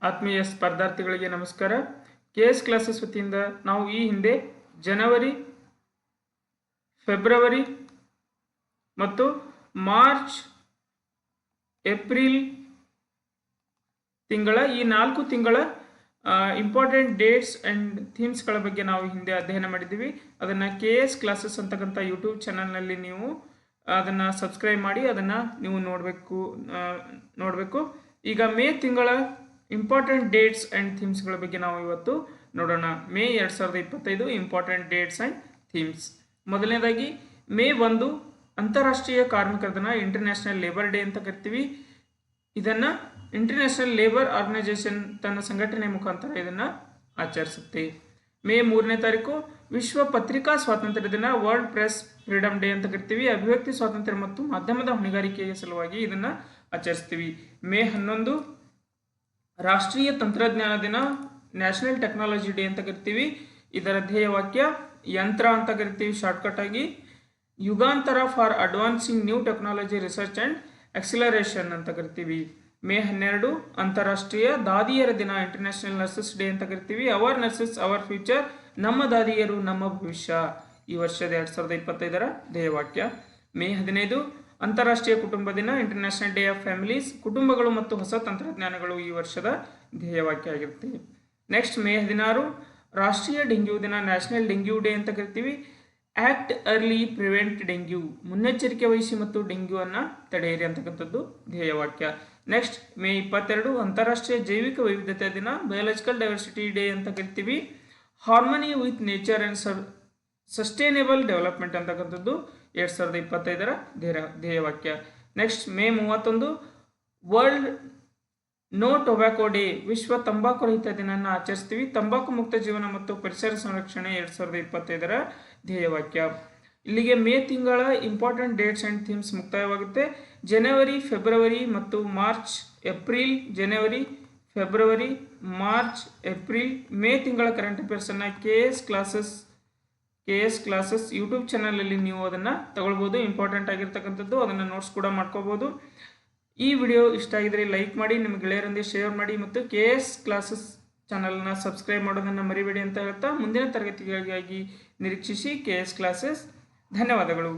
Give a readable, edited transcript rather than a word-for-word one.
ಆತ್ಮೀಯ ಸ್ಪರ್ಧಾರ್ಥಿಗಳಿಗೆ ನಮಸ್ಕಾರ. KS classes ವತಿಯಿಂದ ನಾವು ಈ ಹಿಂದೆ ಜನವರಿ, ಫೆಬ್ರವರಿ ಮತ್ತು ಮಾರ್ಚ್, ಏಪ್ರಿಲ್ ತಿಂಗಳ ಈ 4 ತಿಂಗಳ ಇಂಪಾರ್ಟೆಂಟ್ ಡೇಟ್ಸ್ ಆ್ಯಂಡ್ ಥೀಮ್ಸ್ಗಳ ಬಗ್ಗೆ ನಾವು ಹಿಂದೆ ಅಧ್ಯಯನ ಮಾಡಿದ್ದೀವಿ. ಅದನ್ನು KS ಕ್ಲಾಸಸ್ ಅಂತಕ್ಕಂಥ ಯೂಟ್ಯೂಬ್ ಚಾನಲ್ನಲ್ಲಿ ನೀವು ಅದನ್ನು ಸಬ್ಸ್ಕ್ರೈಬ್ ಮಾಡಿ ಅದನ್ನು ನೀವು ನೋಡಬೇಕು. ಈಗ ಮೇ ತಿಂಗಳ ಇಂಪಾರ್ಟೆಂಟ್ ಡೇಟ್ಸ್ ಆ್ಯಂಡ್ ಥೀಮ್ಸ್ಗಳ ಬಗ್ಗೆ ನಾವು ಇವತ್ತು ನೋಡೋಣ. May 2025 important dates and themes. ಮೊದಲನೇದಾಗಿ ಮೇ 1 ಅಂತಾರಾಷ್ಟ್ರೀಯ ಕಾರ್ಮಿಕರ ದಿನ, ಇಂಟರ್ನ್ಯಾಷನಲ್ ಲೇಬರ್ ಡೇ ಅಂತ ಕರಿತೀವಿ. ಇದನ್ನು ಇಂಟರ್ನ್ಯಾಷನಲ್ ಲೇಬರ್ ಆರ್ಗನೈಸೇಷನ್ ತನ್ನ ಸಂಘಟನೆ ಮುಖಾಂತರ ಇದನ್ನು ಆಚರಿಸುತ್ತೆ. ಮೇ 3ನೇ ತಾರೀಕು ವಿಶ್ವ ಪತ್ರಿಕಾ ಸ್ವಾತಂತ್ರ್ಯ ದಿನ, ವರ್ಲ್ಡ್ ಪ್ರೆಸ್ ಫ್ರೀಡಮ್ ಡೇ ಅಂತ ಕರಿತೀವಿ. ಅಭಿವ್ಯಕ್ತಿ ಸ್ವಾತಂತ್ರ್ಯ ಮತ್ತು ಮಾಧ್ಯಮದ ಹೊಣೆಗಾರಿಕೆಯ ಸಲುವಾಗಿ ಇದನ್ನು ಆಚರಿಸ್ತೀವಿ. ಮೇ 11 ರಾಷ್ಟ್ರೀಯ ತಂತ್ರಜ್ಞಾನ ದಿನ, ನ್ಯಾಷನಲ್ ಟೆಕ್ನಾಲಜಿ ಡೇ ಅಂತ ಕರಿತೀವಿ. ಇದರ ಧ್ಯೇಯ ವಾಕ್ಯ ಯಂತ್ರ ಅಂತ ಕರಿತೀವಿ ಶಾರ್ಟ್ಕಟ್ ಆಗಿ. Yugantar for advancing new technology research and acceleration ಅಂತ ಕರಿತೀವಿ. ಮೇ 12 ಅಂತಾರಾಷ್ಟ್ರೀಯ ದಾದಿಯರ ದಿನ, ಇಂಟರ್ನ್ಯಾಷನಲ್ ನರ್ಸಸ್ ಡೇ ಅಂತ ಕರಿತೀವಿ. ಅವರ್ ನರ್ಸಸ್ ಅವರ್ ಫ್ಯೂಚರ್, ನಮ್ಮ ದಾದಿಯರು ನಮ್ಮ ಭವಿಷ್ಯ, ಈ ವರ್ಷದ 2025ರ ಧ್ಯೇಯವಾಕ್ಯ. ಮೇ 15 ಅಂತಾರಾಷ್ಟ್ರೀಯ ಕುಟುಂಬ ದಿನ, ಇಂಟರ್ನ್ಯಾಷನಲ್ ಡೇ ಆಫ್ ಫ್ಯಾಮಿಲೀಸ್, ಕುಟುಂಬಗಳು ಮತ್ತು ಹೊಸ ತಂತ್ರಜ್ಞಾನಗಳು ಈ ವರ್ಷದ ಧ್ಯೇಯವಾಕ್ಯ ಆಗಿರುತ್ತೆ. ನೆಕ್ಸ್ಟ್ ಮೇ 16 ರಾಷ್ಟ್ರೀಯ ಡೆಂಗ್ಯೂ ದಿನ, ನ್ಯಾಷನಲ್ ಡೆಂಗ್ಯೂ ಡೇ ಅಂತ ಕರಿತೀವಿ. ಆಕ್ಟ್ ಅರ್ಲಿ ಪ್ರಿವೆಂಟ್ ಡೆಂಗ್ಯೂ, ಮುನ್ನೆಚ್ಚರಿಕೆ ವಹಿಸಿ ಮತ್ತು ಡೆಂಗ್ಯೂವನ್ನು ತಡೆಯಿರಿ ಅಂತಕ್ಕಂಥದ್ದು ಧ್ಯೇಯವಾಕ್ಯ. ನೆಕ್ಸ್ಟ್ ಮೇ 22 ಅಂತಾರಾಷ್ಟ್ರೀಯ ಜೈವಿಕ ವೈವಿಧ್ಯತೆ ದಿನ, ಬಯೋಲಾಜಿಕಲ್ ಡೈವರ್ಸಿಟಿ ಡೇ ಅಂತ ಕರಿತೀವಿ. Harmony with nature and sustainable development ಅಂತಕ್ಕಂಥದ್ದು 2025ರ ಧ್ಯೇಯವಾಕ್ಯ. Next May 31 world no tobacco day, ವಿಶ್ವ ತಂಬಾಕು ರಹಿತ ದಿನವನ್ನು ಆಚರಿಸ್ತೀವಿ. ತಂಬಾಕು ಮುಕ್ತ ಜೀವನ ಮತ್ತು ಪರಿಸರ ಸಂರಕ್ಷಣೆ 2025ರ ಧ್ಯೇಯವಾಕ್ಯ. ಇಲ್ಲಿಗೆ ಮೇ ತಿಂಗಳ ಇಂಪಾರ್ಟೆಂಟ್ ಡೇಟ್ಸ್ ಆ್ಯಂಡ್ ಥೀಮ್ಸ್ ಮುಕ್ತಾಯವಾಗುತ್ತೆ. ಜನವರಿ, ಫೆಬ್ರವರಿ ಮತ್ತು ಮಾರ್ಚ್, ಏಪ್ರಿಲ್, ಜನವರಿ, ಫೆಬ್ರವರಿ, ಮಾರ್ಚ್, ಏಪ್ರಿಲ್, ಮೇ ತಿಂಗಳ ಕರೆಂಟ್ ಅಫೇರ್ಸನ್ನು KS ಕ್ಲಾಸಸ್ ಯೂಟ್ಯೂಬ್ ಚಾನಲಲ್ಲಿ ನೀವು ಅದನ್ನು ತಗೊಳ್ಬೋದು. ಇಂಪಾರ್ಟೆಂಟ್ ಆಗಿರ್ತಕ್ಕಂಥದ್ದು, ಅದನ್ನು ನೋಟ್ಸ್ ಕೂಡ ಮಾಡ್ಕೋಬೋದು. ಈ ವಿಡಿಯೋ ಇಷ್ಟ ಆಗಿದ್ರೆ ಲೈಕ್ ಮಾಡಿ, ನಿಮ್ಮ ಗೆಳೆಯರೊಂದಿಗೆ ಶೇರ್ ಮಾಡಿ ಮತ್ತು KS ಕ್ಲಾಸಸ್ ಚಾನಲ್ನ ಸಬ್ಸ್ಕ್ರೈಬ್ ಮಾಡೋದನ್ನು ಮರಿಬೇಡಿ ಅಂತ ಹೇಳ್ತಾ ಮುಂದಿನ ತರಗತಿಗಳಿಗಾಗಿ ನಿರೀಕ್ಷಿಸಿ KS ಕ್ಲಾಸಸ್. ಧನ್ಯವಾದಗಳು.